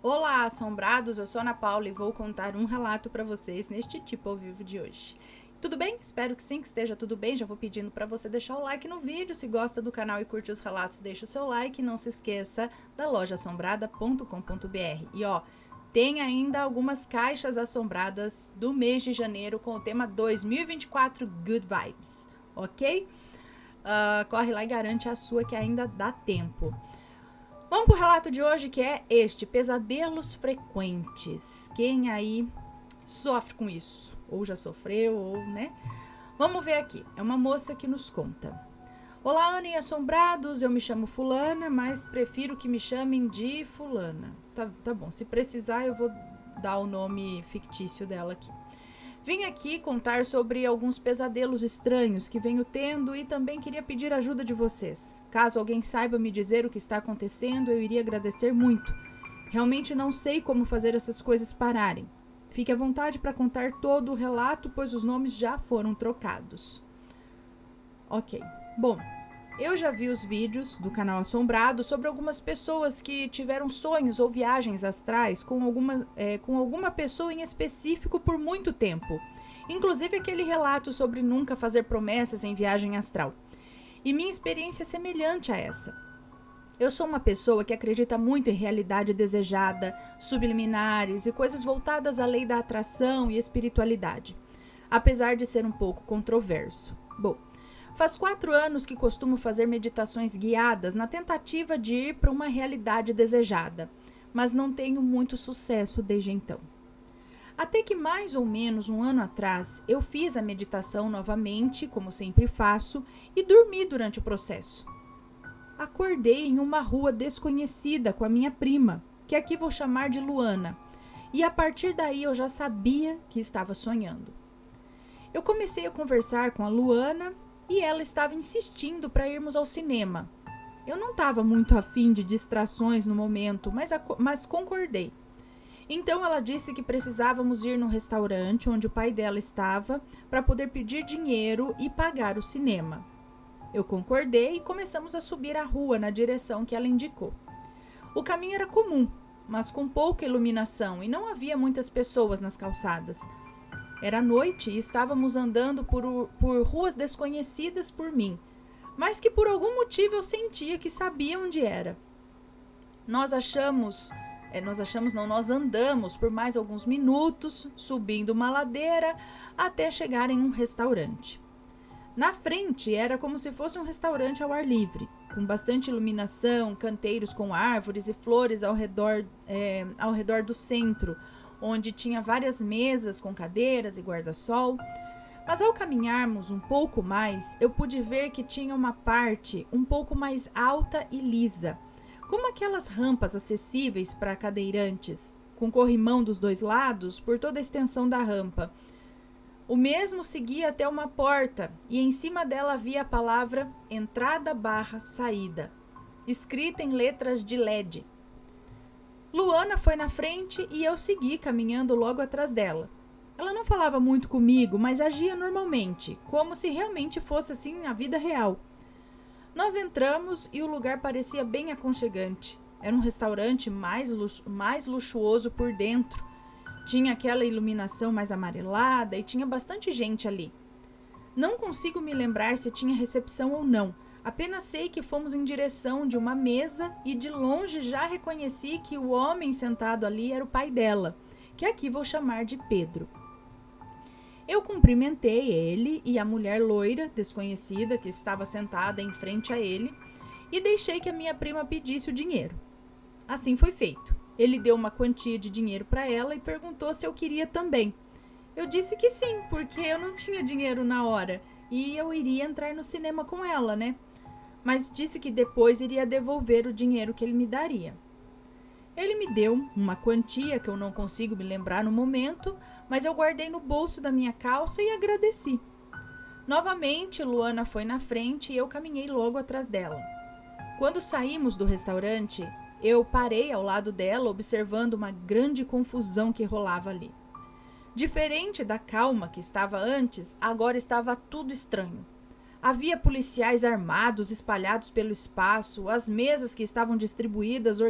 Olá, assombrados! Eu sou Ana Paula e vou contar um relato para vocês neste tipo ao vivo de hoje. Tudo bem? Espero que sim, que esteja tudo bem. Já vou pedindo para você deixar o like no vídeo. Se gosta do canal e curte os relatos, deixa o seu like. Não se esqueça da lojaassombrada.com.br. E tem ainda algumas caixas assombradas do mês de janeiro com o tema 2024 Good Vibes, ok? Corre lá e garante a sua que ainda dá tempo. Vamos pro relato de hoje, que é este: pesadelos frequentes. Quem aí sofre com isso? Ou já sofreu, ou, né? Vamos ver aqui. É uma moça que nos conta. Olá, Ana e assombrados. Eu me chamo fulana, mas prefiro que me chamem de fulana. Tá bom. Se precisar, eu vou dar o nome fictício dela aqui. Vim aqui contar sobre alguns pesadelos estranhos que venho tendo e também queria pedir ajuda de vocês. Caso alguém saiba me dizer o que está acontecendo, eu iria agradecer muito. Realmente não sei como fazer essas coisas pararem. Fique à vontade para contar todo o relato, pois os nomes já foram trocados. Ok. Bom, eu já vi os vídeos do canal Assombrado sobre algumas pessoas que tiveram sonhos ou viagens astrais com alguma pessoa em específico por muito tempo. Inclusive aquele relato sobre nunca fazer promessas em viagem astral. E minha experiência é semelhante a essa. Eu sou uma pessoa que acredita muito em realidade desejada, subliminares e coisas voltadas à lei da atração e espiritualidade, apesar de ser um pouco controverso. Bom, faz 4 anos que costumo fazer meditações guiadas na tentativa de ir para uma realidade desejada, mas não tenho muito sucesso desde então. Até que mais ou menos um ano atrás, eu fiz a meditação novamente, como sempre faço, e dormi durante o processo. Acordei em uma rua desconhecida com a minha prima, que aqui vou chamar de Luana, e a partir daí eu já sabia que estava sonhando. Eu comecei a conversar com a Luana e ela estava insistindo para irmos ao cinema. Eu não estava muito afim de distrações no momento, mas concordei. Então ela disse que precisávamos ir no restaurante onde o pai dela estava para poder pedir dinheiro e pagar o cinema. Eu concordei e começamos a subir a rua na direção que ela indicou. O caminho era comum, mas com pouca iluminação e não havia muitas pessoas nas calçadas. Era noite e estávamos andando por ruas desconhecidas por mim, mas que por algum motivo eu sentia que sabia onde era. Nós andamos por mais alguns minutos, subindo uma ladeira até chegar em um restaurante. Na frente era como se fosse um restaurante ao ar livre, com bastante iluminação, canteiros com árvores e flores ao redor do centro, onde tinha várias mesas com cadeiras e guarda-sol. Mas ao caminharmos um pouco mais, eu pude ver que tinha uma parte um pouco mais alta e lisa, como aquelas rampas acessíveis para cadeirantes, com corrimão dos dois lados por toda a extensão da rampa. O mesmo seguia até uma porta e em cima dela havia a palavra entrada/saída, escrita em letras de LED. Luana foi na frente e eu segui caminhando logo atrás dela. Ela não falava muito comigo, mas agia normalmente, como se realmente fosse assim na vida real. Nós entramos e o lugar parecia bem aconchegante. Era um restaurante mais luxuoso por dentro. Tinha aquela iluminação mais amarelada e tinha bastante gente ali. Não consigo me lembrar se tinha recepção ou não. Apenas sei que fomos em direção de uma mesa e de longe já reconheci que o homem sentado ali era o pai dela, que aqui vou chamar de Pedro. Eu cumprimentei ele e a mulher loira, desconhecida, que estava sentada em frente a ele, e deixei que a minha prima pedisse o dinheiro. Assim foi feito. Ele deu uma quantia de dinheiro para ela e perguntou se eu queria também. Eu disse que sim, porque eu não tinha dinheiro na hora e eu iria entrar no cinema com ela, né? Mas disse que depois iria devolver o dinheiro que ele me daria. Ele me deu uma quantia que eu não consigo me lembrar no momento, mas eu guardei no bolso da minha calça e agradeci. Novamente, Luana foi na frente e eu caminhei logo atrás dela. Quando saímos do restaurante, eu parei ao lado dela, observando uma grande confusão que rolava ali. Diferente da calma que estava antes, agora estava tudo estranho. Havia policiais armados espalhados pelo espaço, as mesas que estavam distribuídas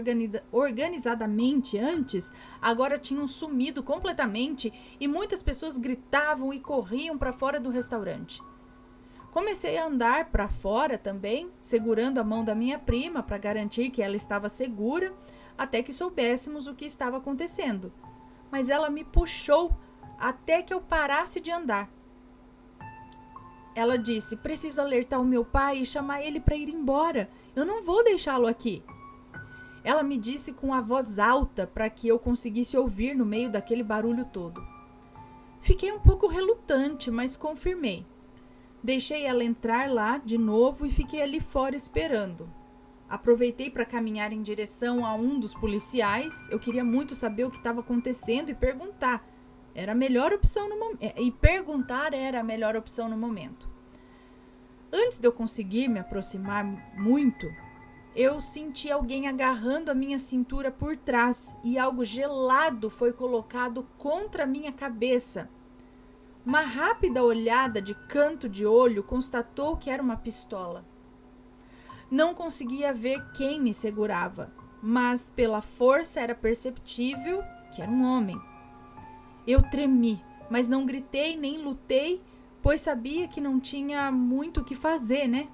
organizadamente antes agora tinham sumido completamente e muitas pessoas gritavam e corriam para fora do restaurante. Comecei a andar para fora também, segurando a mão da minha prima para garantir que ela estava segura, até que soubéssemos o que estava acontecendo. Mas ela me puxou até que eu parasse de andar. Ela disse: preciso alertar o meu pai e chamar ele para ir embora. Eu não vou deixá-lo aqui. Ela me disse com a voz alta para que eu conseguisse ouvir no meio daquele barulho todo. Fiquei um pouco relutante, mas confirmei. Deixei ela entrar lá de novo e fiquei ali fora esperando. Aproveitei para caminhar em direção a um dos policiais. Eu queria muito saber o que estava acontecendo e perguntar. Era a melhor opção no momento. Antes de eu conseguir me aproximar muito, eu senti alguém agarrando a minha cintura por trás e algo gelado foi colocado contra a minha cabeça. Uma rápida olhada de canto de olho constatou que era uma pistola. Não conseguia ver quem me segurava, mas pela força era perceptível que era um homem. Eu tremi, mas não gritei nem lutei, pois sabia que não tinha muito o que fazer, né?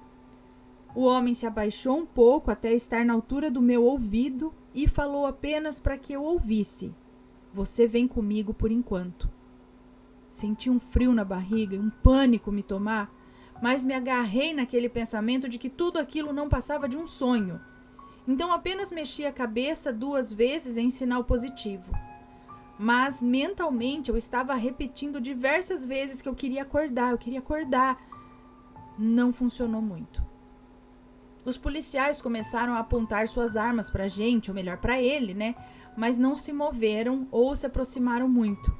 O homem se abaixou um pouco até estar na altura do meu ouvido e falou apenas para que eu ouvisse. Você vem comigo por enquanto. Senti um frio na barriga e um pânico me tomar, mas me agarrei naquele pensamento de que tudo aquilo não passava de um sonho. Então apenas mexi a cabeça 2 vezes em sinal positivo. Mas mentalmente eu estava repetindo diversas vezes que eu queria acordar. Não funcionou muito. Os policiais começaram a apontar suas armas para a gente, ou melhor, para ele, né? Mas não se moveram ou se aproximaram muito.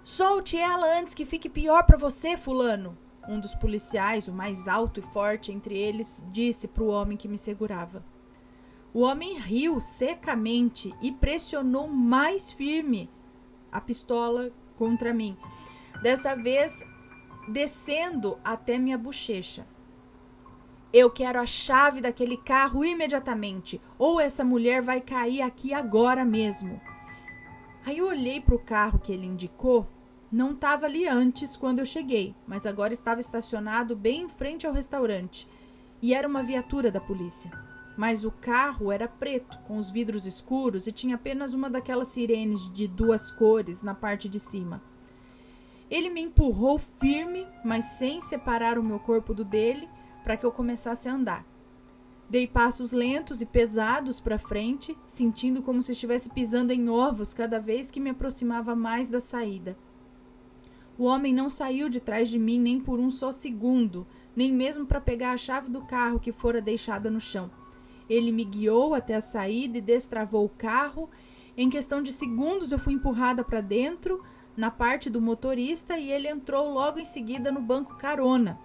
Solte ela antes que fique pior para você, fulano. Um dos policiais, o mais alto e forte entre eles, disse para o homem que me segurava. O homem riu secamente e pressionou mais firme a pistola contra mim, dessa vez descendo até minha bochecha. Eu quero a chave daquele carro imediatamente, ou essa mulher vai cair aqui agora mesmo. Aí eu olhei para o carro que ele indicou. Não estava ali antes quando eu cheguei, mas agora estava estacionado bem em frente ao restaurante. E era uma viatura da polícia. Mas o carro era preto, com os vidros escuros e tinha apenas uma daquelas sirenes de 2 cores na parte de cima. Ele me empurrou firme, mas sem separar o meu corpo do dele, para que eu começasse a andar. Dei passos lentos e pesados para frente, sentindo como se estivesse pisando em ovos cada vez que me aproximava mais da saída. O homem não saiu de trás de mim nem por um só segundo, nem mesmo para pegar a chave do carro que fora deixada no chão. Ele me guiou até a saída e destravou o carro. Em questão de segundos eu fui empurrada para dentro, na parte do motorista, e ele entrou logo em seguida no banco carona.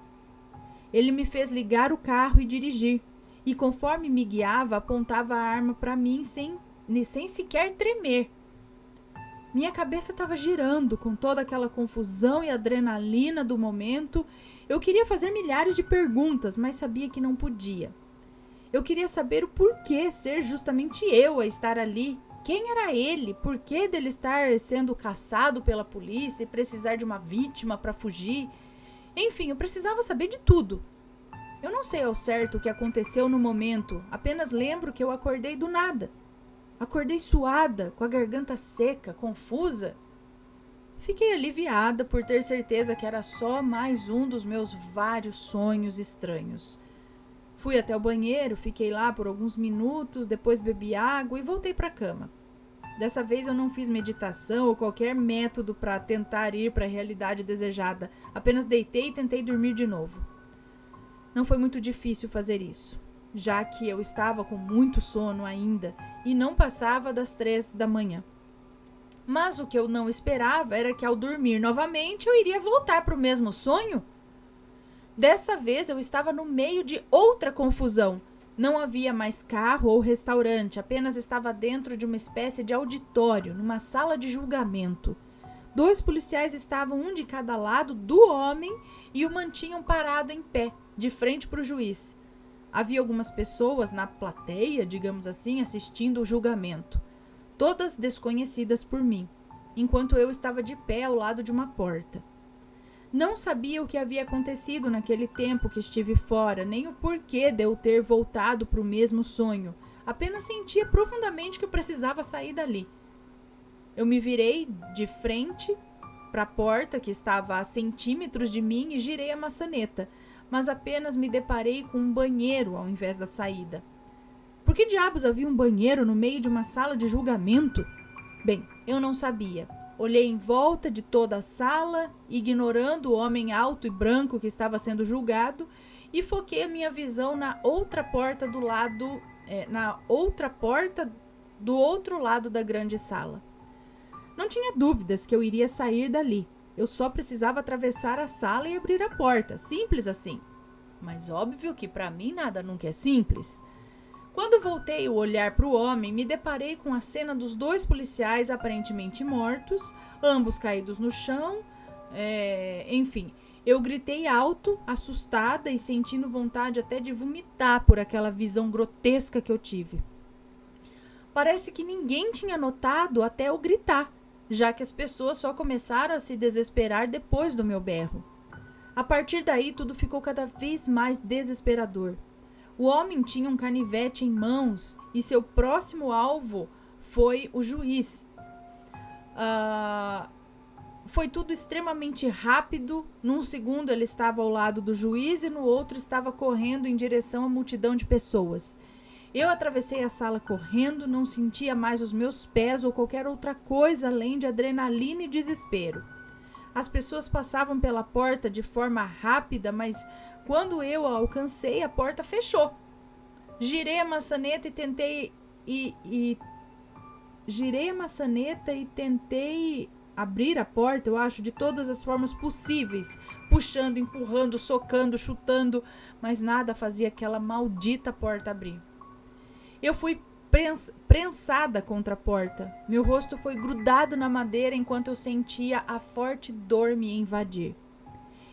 Ele me fez ligar o carro e dirigir, e conforme me guiava, apontava a arma para mim sem sequer tremer. Minha cabeça estava girando com toda aquela confusão e adrenalina do momento. Eu queria fazer milhares de perguntas, mas sabia que não podia. Eu queria saber o porquê ser justamente eu a estar ali. Quem era ele? Por que dele estar sendo caçado pela polícia e precisar de uma vítima para fugir? Enfim, eu precisava saber de tudo. Eu não sei ao certo o que aconteceu no momento, apenas lembro que eu acordei do nada. Acordei suada, com a garganta seca, confusa. Fiquei aliviada por ter certeza que era só mais um dos meus vários sonhos estranhos. Fui até o banheiro, fiquei lá por alguns minutos, depois bebi água e voltei para a cama. Dessa vez eu não fiz meditação ou qualquer método para tentar ir para a realidade desejada. Apenas deitei e tentei dormir de novo. Não foi muito difícil fazer isso, já que eu estava com muito sono ainda e não passava das 3 da manhã. Mas o que eu não esperava era que ao dormir novamente eu iria voltar para o mesmo sonho. Dessa vez eu estava no meio de outra confusão. Não havia mais carro ou restaurante, apenas estava dentro de uma espécie de auditório, numa sala de julgamento. 2 policiais estavam um de cada lado do homem e o mantinham parado em pé, de frente para o juiz. Havia algumas pessoas na plateia, digamos assim, assistindo o julgamento, todas desconhecidas por mim, enquanto eu estava de pé ao lado de uma porta. Não sabia o que havia acontecido naquele tempo que estive fora, nem o porquê de eu ter voltado para o mesmo sonho. Apenas sentia profundamente que eu precisava sair dali. Eu me virei de frente para a porta, que estava a centímetros de mim, e girei a maçaneta, mas apenas me deparei com um banheiro ao invés da saída. Por que diabos havia um banheiro no meio de uma sala de julgamento? Bem, eu não sabia. Olhei em volta de toda a sala, ignorando o homem alto e branco que estava sendo julgado, e foquei a minha visão na outra porta do outro lado da grande sala. Não tinha dúvidas que eu iria sair dali. Eu só precisava atravessar a sala e abrir a porta, simples assim. Mas óbvio que para mim nada nunca é simples. Quando voltei o olhar para o homem, me deparei com a cena dos 2 policiais aparentemente mortos, ambos caídos no chão. Enfim, eu gritei alto, assustada e sentindo vontade até de vomitar por aquela visão grotesca que eu tive. Parece que ninguém tinha notado até eu gritar, já que as pessoas só começaram a se desesperar depois do meu berro. A partir daí, tudo ficou cada vez mais desesperador. O homem tinha um canivete em mãos e seu próximo alvo foi o juiz. Foi tudo extremamente rápido. Num segundo ele estava ao lado do juiz e no outro estava correndo em direção à multidão de pessoas. Eu atravessei a sala correndo, não sentia mais os meus pés ou qualquer outra coisa além de adrenalina e desespero. As pessoas passavam pela porta de forma rápida, mas quando eu a alcancei, a porta fechou. Girei a maçaneta e tentei abrir a porta, eu acho, de todas as formas possíveis, puxando, empurrando, socando, chutando, mas nada fazia aquela maldita porta abrir. Eu fui prensada contra a porta. Meu rosto foi grudado na madeira enquanto eu sentia a forte dor me invadir.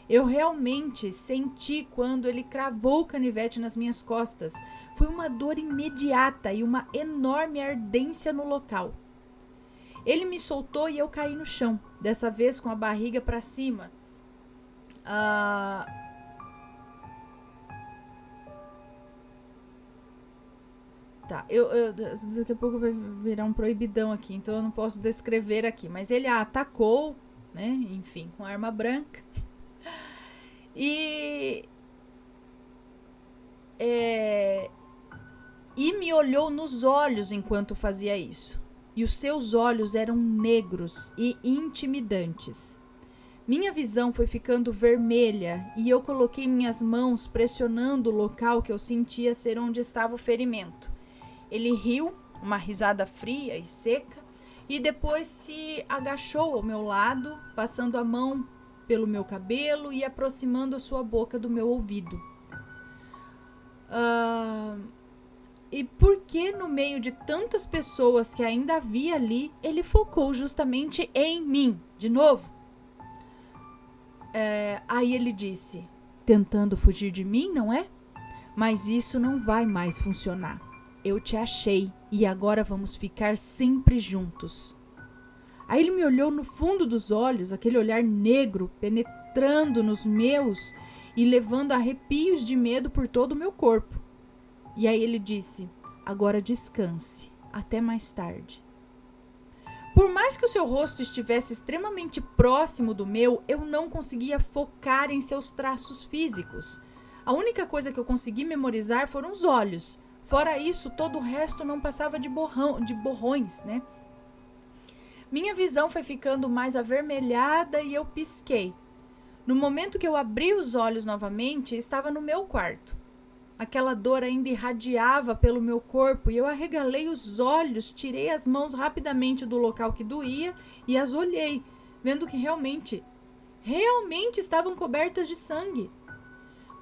Eu realmente senti quando ele cravou o canivete nas minhas costas. Foi uma dor imediata e uma enorme ardência no local. Ele me soltou e eu caí no chão, dessa vez com a barriga para cima. Tá, daqui a pouco vai virar um proibidão aqui, então eu não posso descrever aqui. Mas ele a atacou, né? Enfim, com arma branca. E me olhou nos olhos enquanto fazia isso. E os seus olhos eram negros e intimidantes. Minha visão foi ficando vermelha e eu coloquei minhas mãos pressionando o local que eu sentia ser onde estava o ferimento. Ele riu, uma risada fria e seca, e depois se agachou ao meu lado, passando a mão pelo meu cabelo e aproximando a sua boca do meu ouvido. E por que no meio de tantas pessoas que ainda havia ali, ele focou justamente em mim, de novo? Aí ele disse, tentando fugir de mim, não é? Mas isso não vai mais funcionar. Eu te achei e agora vamos ficar sempre juntos. Aí ele me olhou no fundo dos olhos, aquele olhar negro penetrando nos meus e levando arrepios de medo por todo o meu corpo. E aí ele disse, agora descanse, até mais tarde. Por mais que o seu rosto estivesse extremamente próximo do meu, eu não conseguia focar em seus traços físicos. A única coisa que eu consegui memorizar foram os olhos. Fora isso, todo o resto não passava de borrões, né? Minha visão foi ficando mais avermelhada e eu pisquei. No momento que eu abri os olhos novamente, estava no meu quarto. Aquela dor ainda irradiava pelo meu corpo e eu arregalei os olhos, tirei as mãos rapidamente do local que doía e as olhei, vendo que realmente estavam cobertas de sangue.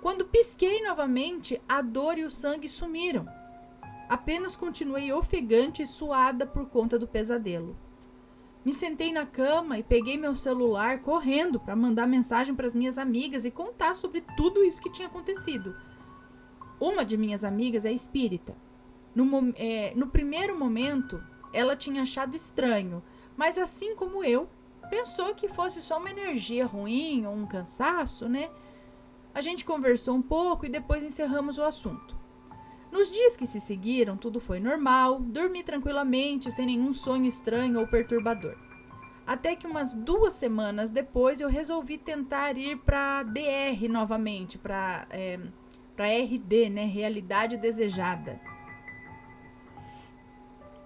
Quando pisquei novamente, a dor e o sangue sumiram. Apenas continuei ofegante e suada por conta do pesadelo. Me sentei na cama e peguei meu celular correndo para mandar mensagem para as minhas amigas e contar sobre tudo isso que tinha acontecido. Uma de minhas amigas é espírita. No primeiro momento, ela tinha achado estranho, mas assim como eu, pensou que fosse só uma energia ruim ou um cansaço, né? A gente conversou um pouco e depois encerramos o assunto. Nos dias que se seguiram, tudo foi normal, dormi tranquilamente, sem nenhum sonho estranho ou perturbador. Até que umas 2 semanas depois eu resolvi tentar ir para DR novamente, para RD, né? Realidade Desejada.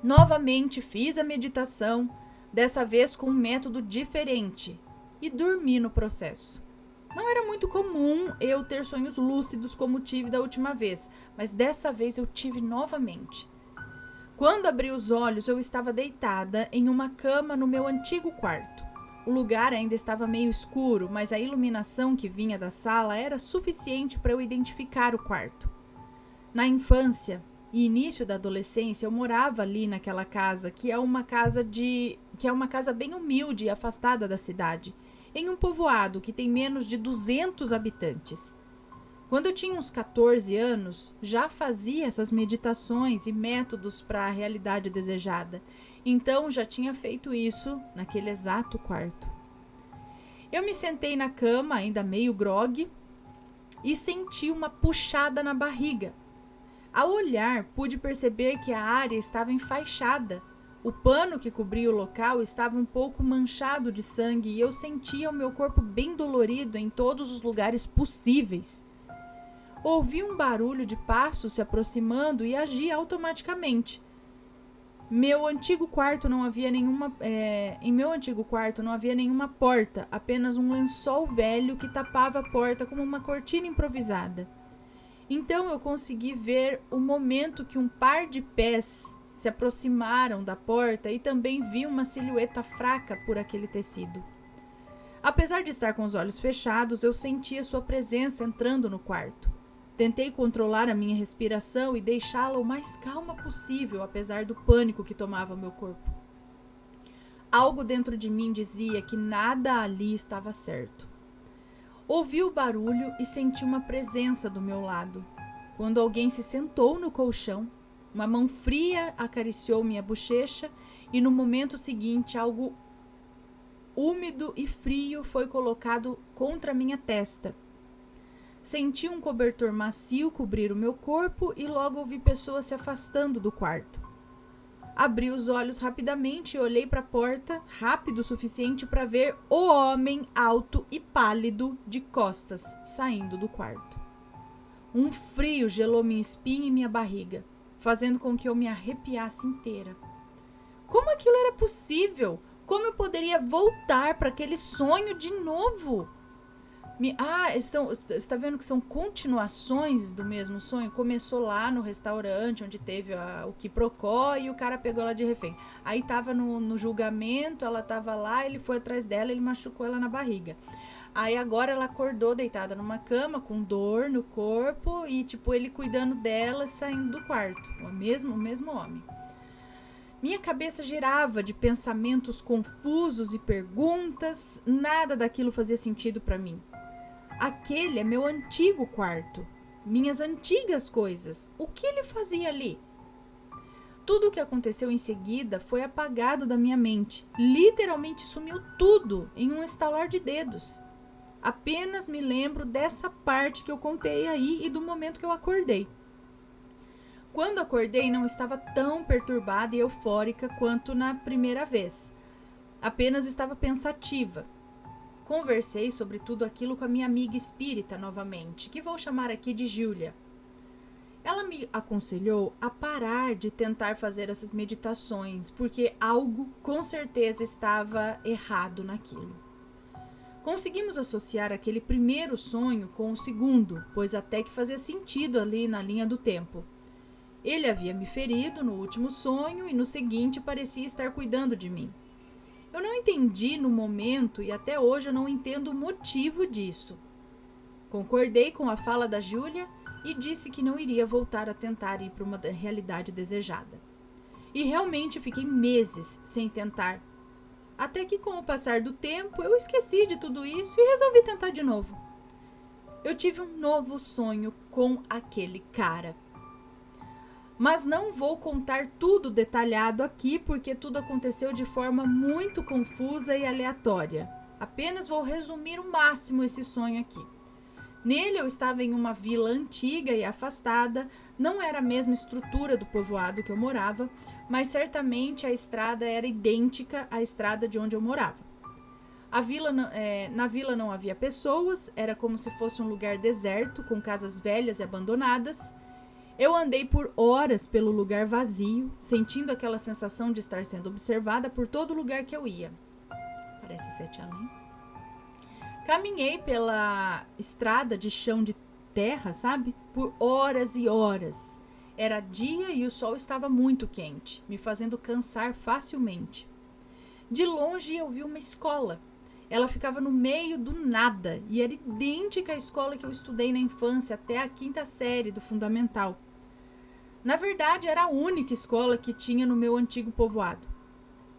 Novamente fiz a meditação, dessa vez com um método diferente, e dormi no processo. Não era muito comum eu ter sonhos lúcidos como tive da última vez, mas dessa vez eu tive novamente. Quando abri os olhos, eu estava deitada em uma cama no meu antigo quarto. O lugar ainda estava meio escuro, mas a iluminação que vinha da sala era suficiente para eu identificar o quarto. Na infância e início da adolescência, eu morava ali naquela casa, que é uma casa bem humilde e afastada da cidade, em um povoado que tem menos de 200 habitantes. Quando eu tinha uns 14 anos, já fazia essas meditações e métodos para a realidade desejada. Então, já tinha feito isso naquele exato quarto. Eu me sentei na cama, ainda meio grogue, e senti uma puxada na barriga. Ao olhar, pude perceber que a área estava enfaixada. O pano que cobria o local estava um pouco manchado de sangue e eu sentia o meu corpo bem dolorido em todos os lugares possíveis. Ouvi um barulho de passos se aproximando e agi automaticamente. Em meu antigo quarto não havia nenhuma porta, apenas um lençol velho que tapava a porta como uma cortina improvisada. Então eu consegui ver o momento que um par de pés se aproximaram da porta e também vi uma silhueta fraca por aquele tecido. Apesar de estar com os olhos fechados, eu sentia sua presença entrando no quarto. Tentei controlar a minha respiração e deixá-la o mais calma possível, apesar do pânico que tomava meu corpo. Algo dentro de mim dizia que nada ali estava certo. Ouvi o barulho e senti uma presença do meu lado. Quando alguém se sentou no colchão, uma mão fria acariciou minha bochecha e no momento seguinte algo úmido e frio foi colocado contra minha testa. Senti um cobertor macio cobrir o meu corpo e logo ouvi pessoas se afastando do quarto. Abri os olhos rapidamente e olhei para a porta, rápido o suficiente para ver o homem alto e pálido de costas saindo do quarto. Um frio gelou minha espinha e minha barriga, fazendo com que eu me arrepiasse inteira. Como aquilo era possível? Como eu poderia voltar para aquele sonho de novo? Você está vendo que são continuações do mesmo sonho? Começou lá no restaurante, onde teve o quiprocó e o cara pegou ela de refém. Aí tava no julgamento, ela tava lá, ele foi atrás dela, ele machucou ela na barriga. Aí agora ela acordou deitada numa cama, com dor no corpo e ele cuidando dela, saindo do quarto. O mesmo homem. Minha cabeça girava de pensamentos confusos e perguntas, nada daquilo fazia sentido para mim. Aquele é meu antigo quarto, minhas antigas coisas. O que ele fazia ali? Tudo o que aconteceu em seguida foi apagado da minha mente. Literalmente sumiu tudo em um estalar de dedos. Apenas me lembro dessa parte que eu contei aí e do momento que eu acordei. Quando acordei, não estava tão perturbada e eufórica quanto na primeira vez. Apenas estava pensativa. Conversei sobre tudo aquilo com a minha amiga espírita novamente, que vou chamar aqui de Júlia. Ela me aconselhou a parar de tentar fazer essas meditações, porque algo com certeza estava errado naquilo. Conseguimos associar aquele primeiro sonho com o segundo, pois até que fazia sentido ali na linha do tempo. Ele havia me ferido no último sonho e no seguinte parecia estar cuidando de mim. Eu não entendi no momento e até hoje eu não entendo o motivo disso. Concordei com a fala da Júlia e disse que não iria voltar a tentar ir para uma realidade desejada. E realmente fiquei meses sem tentar. Até que com o passar do tempo eu esqueci de tudo isso e resolvi tentar de novo. Eu tive um novo sonho com aquele cara. Mas não vou contar tudo detalhado aqui porque tudo aconteceu de forma muito confusa e aleatória. Apenas vou resumir o máximo esse sonho aqui. Nele eu estava em uma vila antiga e afastada, não era a mesma estrutura do povoado que eu morava, mas certamente a estrada era idêntica à estrada de onde eu morava. Na vila não havia pessoas, era como se fosse um lugar deserto, com casas velhas e abandonadas. Eu andei por horas pelo lugar vazio, sentindo aquela sensação de estar sendo observada por todo lugar que eu ia. Parece Sete Além. Caminhei pela estrada de chão de terra, sabe? Por horas e horas. Era dia e o sol estava muito quente, me fazendo cansar facilmente. De longe eu vi uma escola. Ela ficava no meio do nada e era idêntica à escola que eu estudei na infância até a 5ª série do fundamental. Na verdade, era a única escola que tinha no meu antigo povoado.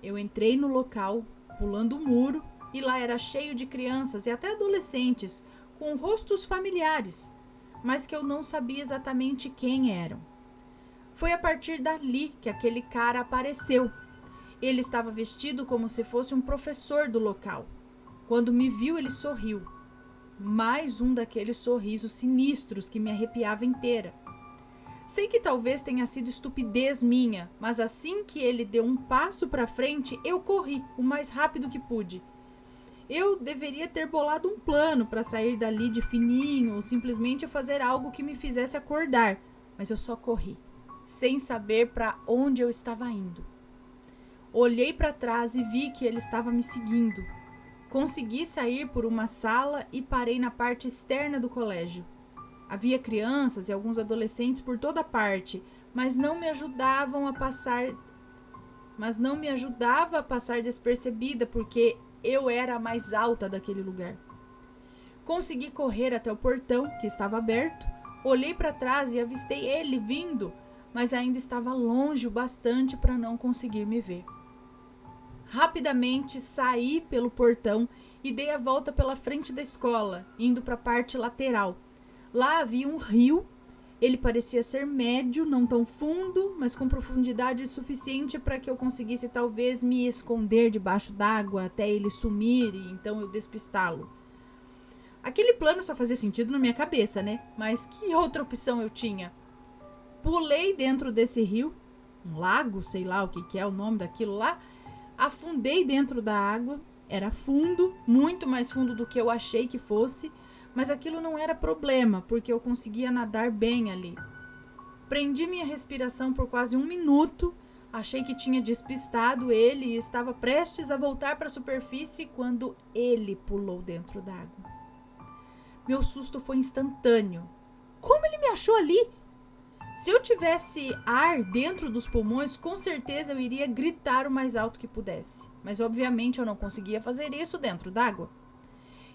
Eu entrei no local, pulando o muro, e lá era cheio de crianças e até adolescentes, com rostos familiares, mas que eu não sabia exatamente quem eram. Foi a partir dali que aquele cara apareceu. Ele estava vestido como se fosse um professor do local. Quando me viu, ele sorriu. Mais um daqueles sorrisos sinistros que me arrepiava inteira. Sei que talvez tenha sido estupidez minha, mas assim que ele deu um passo para frente, eu corri o mais rápido que pude. Eu deveria ter bolado um plano para sair dali de fininho ou simplesmente fazer algo que me fizesse acordar, mas eu só corri, sem saber para onde eu estava indo. Olhei para trás e vi que ele estava me seguindo. Consegui sair por uma sala e parei na parte externa do colégio. Havia crianças e alguns adolescentes por toda parte, mas não me ajudava a passar despercebida porque eu era a mais alta daquele lugar. Consegui correr até o portão, que estava aberto, olhei para trás e avistei ele vindo, mas ainda estava longe o bastante para não conseguir me ver. Rapidamente saí pelo portão e dei a volta pela frente da escola, indo para a parte lateral. Lá havia um rio, ele parecia ser médio, não tão fundo, mas com profundidade suficiente para que eu conseguisse talvez me esconder debaixo d'água até ele sumir e então eu despistá-lo. Aquele plano só fazia sentido na minha cabeça, né? Mas que outra opção eu tinha? Pulei dentro desse rio, um lago, sei lá o que é o nome daquilo lá, afundei dentro da água, era fundo, muito mais fundo do que eu achei que fosse, mas aquilo não era problema, porque eu conseguia nadar bem ali. Prendi minha respiração por quase 1 minuto, achei que tinha despistado ele e estava prestes a voltar para a superfície quando ele pulou dentro d'água. Meu susto foi instantâneo. Como ele me achou ali? Se eu tivesse ar dentro dos pulmões, com certeza eu iria gritar o mais alto que pudesse. Mas obviamente eu não conseguia fazer isso dentro d'água.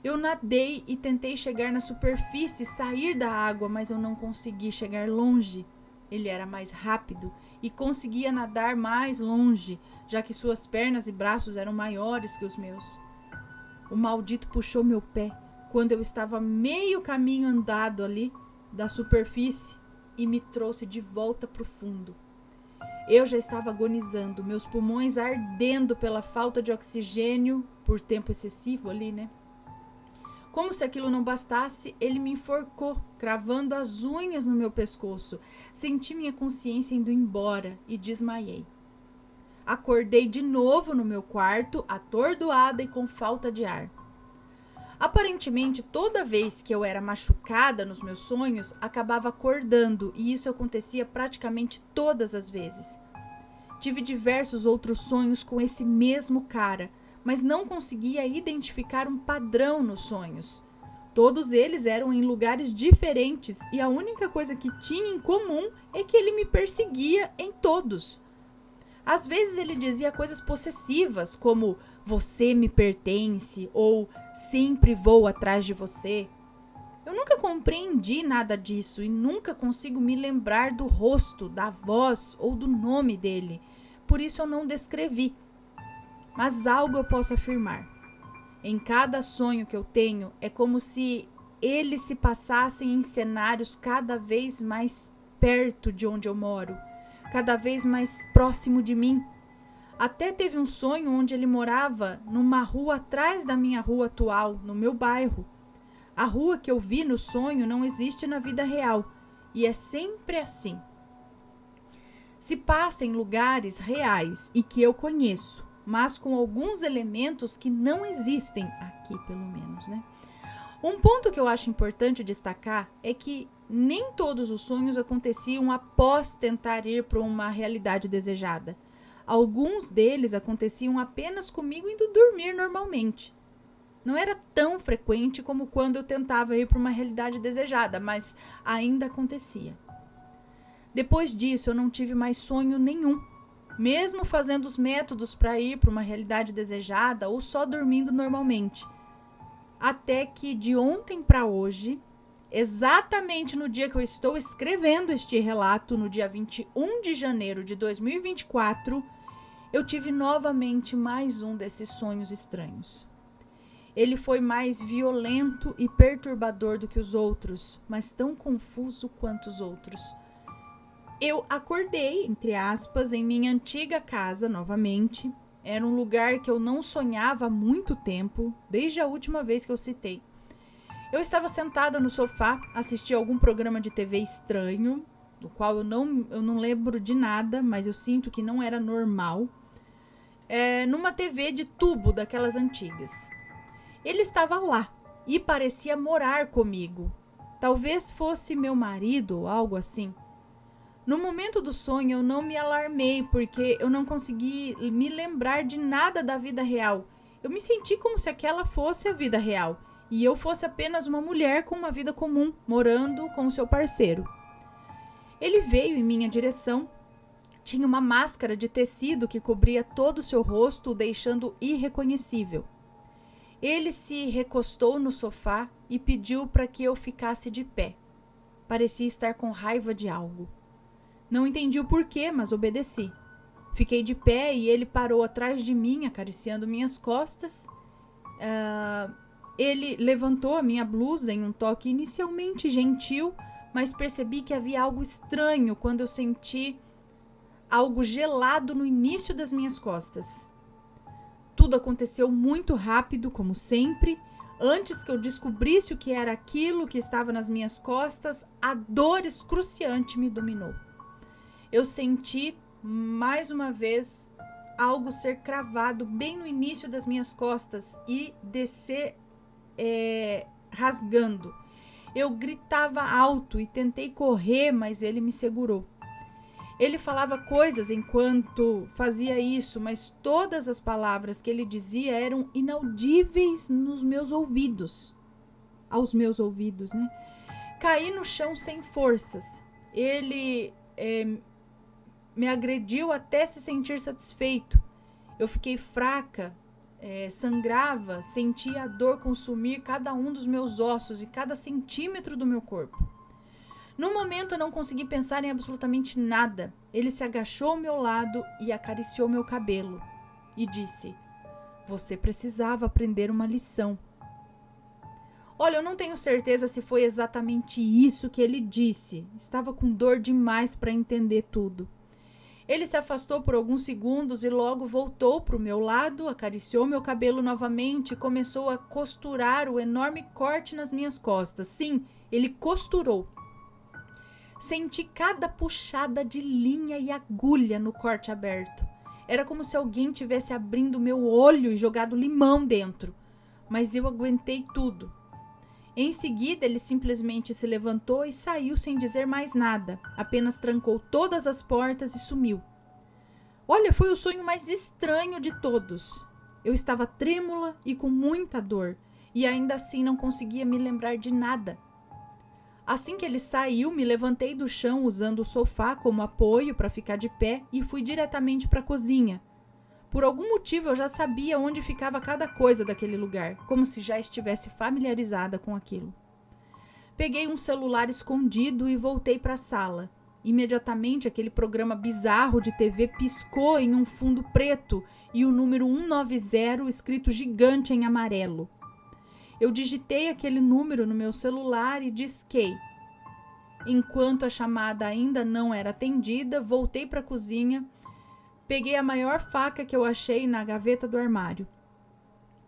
Eu nadei e tentei chegar na superfície, sair da água, mas eu não consegui chegar longe. Ele era mais rápido e conseguia nadar mais longe, já que suas pernas e braços eram maiores que os meus. O maldito puxou meu pé quando eu estava meio caminho andado ali da superfície e me trouxe de volta para o fundo. Eu já estava agonizando, meus pulmões ardendo pela falta de oxigênio por tempo excessivo ali, né? Como se aquilo não bastasse, ele me enforcou, cravando as unhas no meu pescoço. Senti minha consciência indo embora e desmaiei. Acordei de novo no meu quarto, atordoada e com falta de ar. Aparentemente, toda vez que eu era machucada nos meus sonhos, acabava acordando, e isso acontecia praticamente todas as vezes. Tive diversos outros sonhos com esse mesmo cara, mas não conseguia identificar um padrão nos sonhos. Todos eles eram em lugares diferentes e a única coisa que tinha em comum é que ele me perseguia em todos. Às vezes ele dizia coisas possessivas, como "você me pertence" ou "sempre vou atrás de você". Eu nunca compreendi nada disso e nunca consigo me lembrar do rosto, da voz ou do nome dele. Por isso eu não descrevi. Mas algo eu posso afirmar. Em cada sonho que eu tenho, é como se eles se passassem em cenários cada vez mais perto de onde eu moro, cada vez mais próximo de mim. Até teve um sonho onde ele morava numa rua atrás da minha rua atual, no meu bairro. A rua que eu vi no sonho não existe na vida real, e é sempre assim. Se passa em lugares reais e que eu conheço, mas com alguns elementos que não existem aqui, pelo menos, né? Um ponto que eu acho importante destacar é que nem todos os sonhos aconteciam após tentar ir para uma realidade desejada. Alguns deles aconteciam apenas comigo indo dormir normalmente. Não era tão frequente como quando eu tentava ir para uma realidade desejada, mas ainda acontecia. Depois disso, eu não tive mais sonho nenhum, mesmo fazendo os métodos para ir para uma realidade desejada ou só dormindo normalmente. Até que de ontem para hoje, exatamente no dia que eu estou escrevendo este relato, no dia 21 de janeiro de 2024, eu tive novamente mais um desses sonhos estranhos. Ele foi mais violento e perturbador do que os outros, mas tão confuso quanto os outros. Eu acordei, entre aspas, em minha antiga casa novamente. Era um lugar que eu não sonhava há muito tempo, desde a última vez que eu citei. Eu estava sentada no sofá, assisti a algum programa de TV estranho, do qual eu não lembro de nada, mas eu sinto que não era normal. Numa TV de tubo daquelas antigas. Ele estava lá e parecia morar comigo. Talvez fosse meu marido ou algo assim. No momento do sonho eu não me alarmei porque eu não consegui me lembrar de nada da vida real. Eu me senti como se aquela fosse a vida real e eu fosse apenas uma mulher com uma vida comum, morando com o seu parceiro. Ele veio em minha direção. Tinha uma máscara de tecido que cobria todo o seu rosto, o deixando irreconhecível. Ele se recostou no sofá e pediu para que eu ficasse de pé. Parecia estar com raiva de algo. Não entendi o porquê, mas obedeci. Fiquei de pé e ele parou atrás de mim, acariciando minhas costas. Ele levantou a minha blusa em um toque inicialmente gentil, mas percebi que havia algo estranho quando eu senti algo gelado no início das minhas costas. Tudo aconteceu muito rápido, como sempre. Antes que eu descobrisse o que era aquilo que estava nas minhas costas, a dor excruciante me dominou. Eu senti, mais uma vez, algo ser cravado bem no início das minhas costas e descer rasgando. Eu gritava alto e tentei correr, mas ele me segurou. Ele falava coisas enquanto fazia isso, mas todas as palavras que ele dizia eram inaudíveis nos meus ouvidos. Aos meus ouvidos, né? Caí no chão sem forças. Ele me agrediu até se sentir satisfeito. Eu fiquei fraca, sangrava, sentia a dor consumir cada um dos meus ossos e cada centímetro do meu corpo. No momento eu não consegui pensar em absolutamente nada. Ele se agachou ao meu lado e acariciou meu cabelo e disse: "Você precisava aprender uma lição." Olha, eu não tenho certeza se foi exatamente isso que ele disse. Estava com dor demais para entender tudo. Ele se afastou por alguns segundos e logo voltou para o meu lado, acariciou meu cabelo novamente e começou a costurar o enorme corte nas minhas costas. Sim, ele costurou. Senti cada puxada de linha e agulha no corte aberto. Era como se alguém tivesse abrindo meu olho e jogado limão dentro. Mas eu aguentei tudo. Em seguida, ele simplesmente se levantou e saiu sem dizer mais nada. Apenas trancou todas as portas e sumiu. Olha, foi o sonho mais estranho de todos. Eu estava trêmula e com muita dor, e ainda assim não conseguia me lembrar de nada. Assim que ele saiu, me levantei do chão usando o sofá como apoio para ficar de pé e fui diretamente para a cozinha. Por algum motivo eu já sabia onde ficava cada coisa daquele lugar, como se já estivesse familiarizada com aquilo. Peguei um celular escondido e voltei para a sala. Imediatamente aquele programa bizarro de TV piscou em um fundo preto e o número 190 escrito gigante em amarelo. Eu digitei aquele número no meu celular e disquei. Enquanto a chamada ainda não era atendida, voltei para a cozinha, peguei a maior faca que eu achei na gaveta do armário.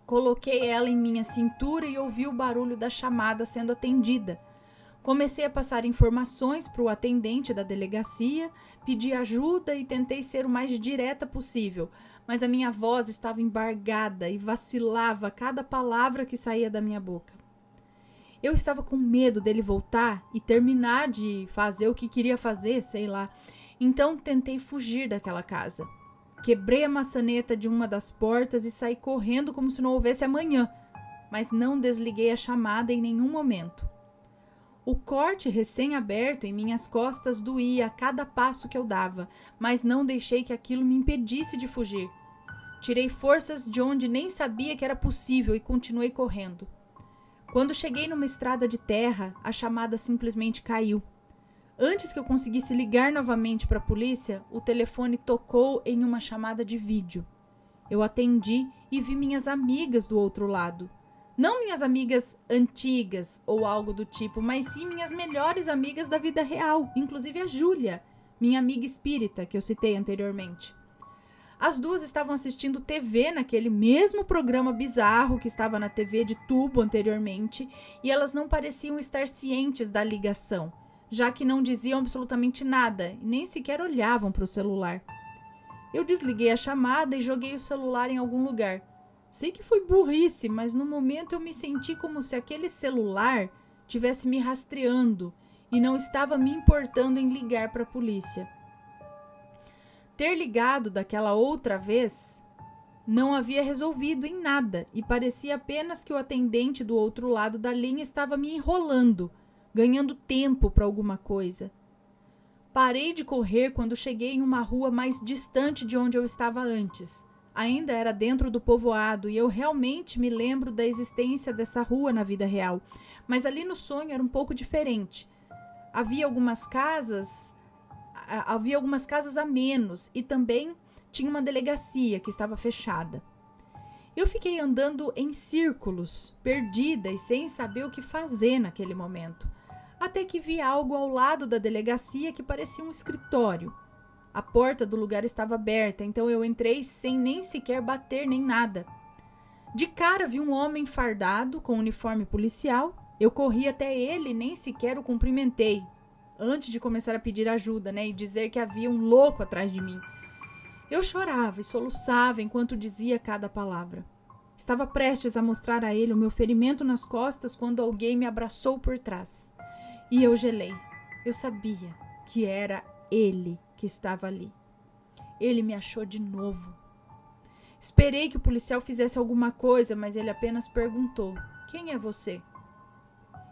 Coloquei ela em minha cintura e ouvi o barulho da chamada sendo atendida. Comecei a passar informações para o atendente da delegacia, pedi ajuda e tentei ser o mais direta possível, mas a minha voz estava embargada e vacilava a cada palavra que saía da minha boca. Eu estava com medo dele voltar e terminar de fazer o que queria fazer, sei lá. Então tentei fugir daquela casa. Quebrei a maçaneta de uma das portas e saí correndo como se não houvesse amanhã, mas não desliguei a chamada em nenhum momento. O corte recém-aberto em minhas costas doía a cada passo que eu dava, mas não deixei que aquilo me impedisse de fugir. Tirei forças de onde nem sabia que era possível e continuei correndo. Quando cheguei numa estrada de terra, a chamada simplesmente caiu. Antes que eu conseguisse ligar novamente para a polícia, o telefone tocou em uma chamada de vídeo. Eu atendi e vi minhas amigas do outro lado. Não minhas amigas antigas ou algo do tipo, mas sim minhas melhores amigas da vida real, inclusive a Júlia, minha amiga espírita que eu citei anteriormente. As duas estavam assistindo TV naquele mesmo programa bizarro que estava na TV de tubo anteriormente e elas não pareciam estar cientes da ligação, já que não diziam absolutamente nada e nem sequer olhavam para o celular. Eu desliguei a chamada e joguei o celular em algum lugar. Sei que foi burrice, mas no momento eu me senti como se aquele celular tivesse me rastreando e não estava me importando em ligar para a polícia. Ter ligado daquela outra vez não havia resolvido em nada e parecia apenas que o atendente do outro lado da linha estava me enrolando, ganhando tempo para alguma coisa. Parei de correr quando cheguei em uma rua mais distante de onde eu estava antes. Ainda era dentro do povoado e eu realmente me lembro da existência dessa rua na vida real, mas ali no sonho era um pouco diferente. Havia algumas casas a menos e também tinha uma delegacia que estava fechada. Eu fiquei andando em círculos, perdida e sem saber o que fazer naquele momento, até que vi algo ao lado da delegacia que parecia um escritório. A porta do lugar estava aberta, então eu entrei sem nem sequer bater nem nada. De cara vi um homem fardado com uniforme policial. Eu corri até ele e nem sequer o cumprimentei, antes de começar a pedir ajuda, e dizer que havia um louco atrás de mim. Eu chorava e soluçava enquanto dizia cada palavra. Estava prestes a mostrar a ele o meu ferimento nas costas quando alguém me abraçou por trás. E eu gelei. Eu sabia que era ele que estava ali. Ele me achou de novo. Esperei que o policial fizesse alguma coisa, mas ele apenas perguntou: "Quem é você?"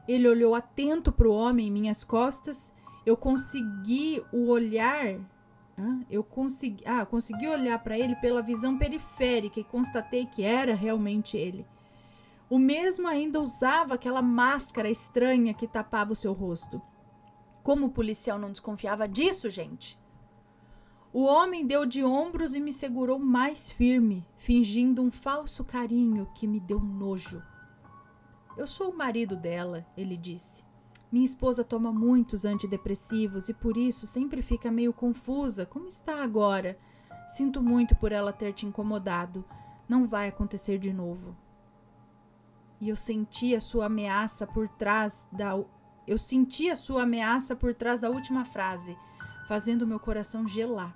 Ele olhou atento para o homem em minhas costas. Eu consegui olhar para ele pela visão periférica e constatei que era realmente ele. O mesmo ainda usava aquela máscara estranha que tapava o seu rosto. Como o policial não desconfiava disso, gente? O homem deu de ombros e me segurou mais firme, fingindo um falso carinho que me deu nojo. "Eu sou o marido dela", ele disse. "Minha esposa toma muitos antidepressivos e por isso sempre fica meio confusa. Como está agora? Sinto muito por ela ter te incomodado. Não vai acontecer de novo." E eu senti a sua ameaça por trás da última frase, fazendo meu coração gelar.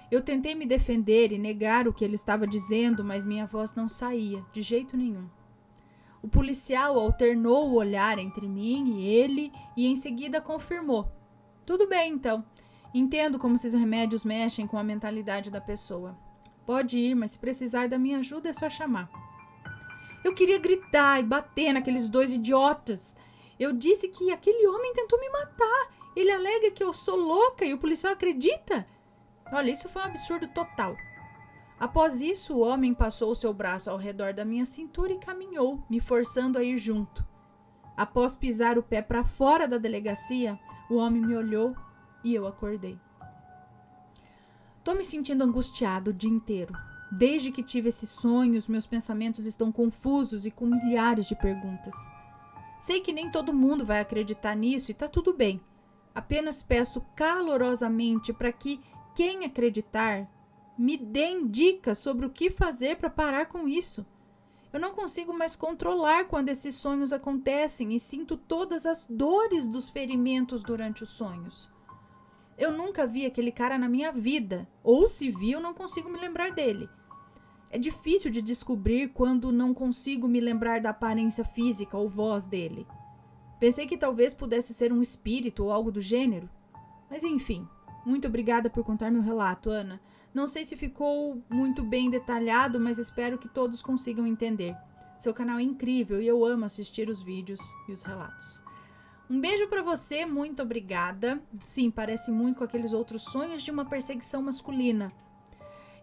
Eu tentei me defender e negar o que ele estava dizendo, mas minha voz não saía, de jeito nenhum. O policial alternou o olhar entre mim e ele e em seguida confirmou: "Tudo bem, então. Entendo como esses remédios mexem com a mentalidade da pessoa. Pode ir, mas se precisar da minha ajuda é só chamar." Eu queria gritar e bater naqueles dois idiotas. Eu disse que aquele homem tentou me matar. Ele alega que eu sou louca e o policial acredita. Olha, isso foi um absurdo total. Após isso, o homem passou o seu braço ao redor da minha cintura e caminhou, me forçando a ir junto. Após pisar o pé para fora da delegacia, o homem me olhou e eu acordei. Tô me sentindo angustiado o dia inteiro. Desde que tive esse sonho, os meus pensamentos estão confusos e com milhares de perguntas. Sei que nem todo mundo vai acreditar nisso e tá tudo bem. Apenas peço calorosamente para que quem acreditar me deem dicas sobre o que fazer para parar com isso. Eu não consigo mais controlar quando esses sonhos acontecem e sinto todas as dores dos ferimentos durante os sonhos. Eu nunca vi aquele cara na minha vida, ou se vi, eu não consigo me lembrar dele. É difícil de descobrir quando não consigo me lembrar da aparência física ou voz dele. Pensei que talvez pudesse ser um espírito ou algo do gênero. Mas enfim, muito obrigada por contar meu relato, Ana. Não sei se ficou muito bem detalhado, mas espero que todos consigam entender. Seu canal é incrível e eu amo assistir os vídeos e os relatos. Um beijo pra você, muito obrigada. Sim, parece muito com aqueles outros sonhos de uma perseguição masculina.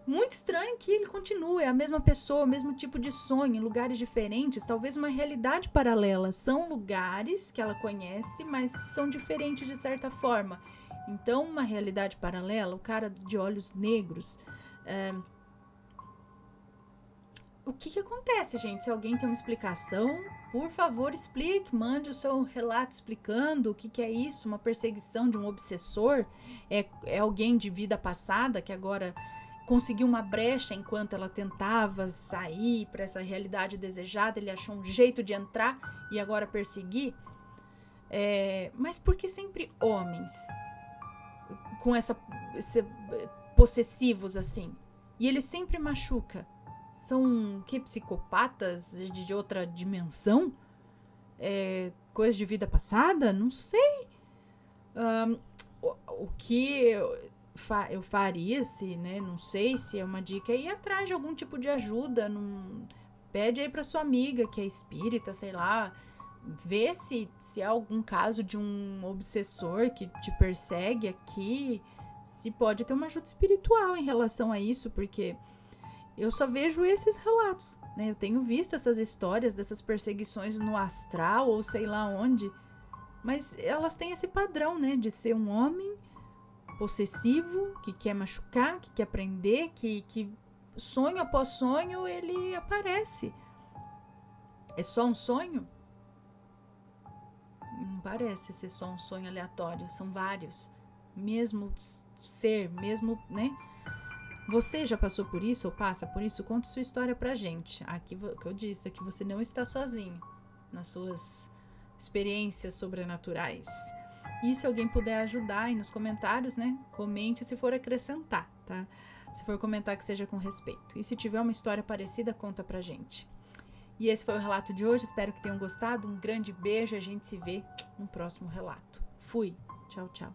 Muito estranho que ele continue, é a mesma pessoa, o mesmo tipo de sonho, em lugares diferentes, talvez uma realidade paralela. São lugares que ela conhece, mas são diferentes de certa forma. Então, uma realidade paralela, o cara de olhos negros. O que acontece, gente? Se alguém tem uma explicação, por favor, explique. Mande o seu relato explicando o que é isso, uma perseguição de um obsessor. É alguém de vida passada que agora conseguiu uma brecha enquanto ela tentava sair para essa realidade desejada. Ele achou um jeito de entrar e agora perseguir. Mas por que sempre homens com esse possessivos assim? E ele sempre machuca. São psicopatas de outra dimensão? Coisa de vida passada? Não sei. O que eu faria, não sei se é uma dica, é ir atrás de algum tipo de ajuda. Pede aí pra sua amiga que é espírita, sei lá. Vê se há algum caso de um obsessor que te persegue aqui. Se pode ter uma ajuda espiritual em relação a isso, porque eu só vejo esses relatos, né? Eu tenho visto essas histórias dessas perseguições no astral ou sei lá onde, mas elas têm esse padrão, né? De ser um homem possessivo, que quer machucar, que quer prender, que sonho após sonho ele aparece. É só um sonho? Não parece ser só um sonho aleatório, são vários. Mesmo ser, mesmo, né? Você já passou por isso ou passa por isso? Conta sua história pra gente. Aqui que eu disse, aqui você não está sozinho nas suas experiências sobrenaturais. E se alguém puder ajudar aí nos comentários, né? Comente se for acrescentar, tá? Se for comentar, que seja com respeito. E se tiver uma história parecida, conta pra gente. E esse foi o relato de hoje. Espero que tenham gostado. Um grande beijo. A gente se vê no próximo relato. Fui. Tchau, tchau.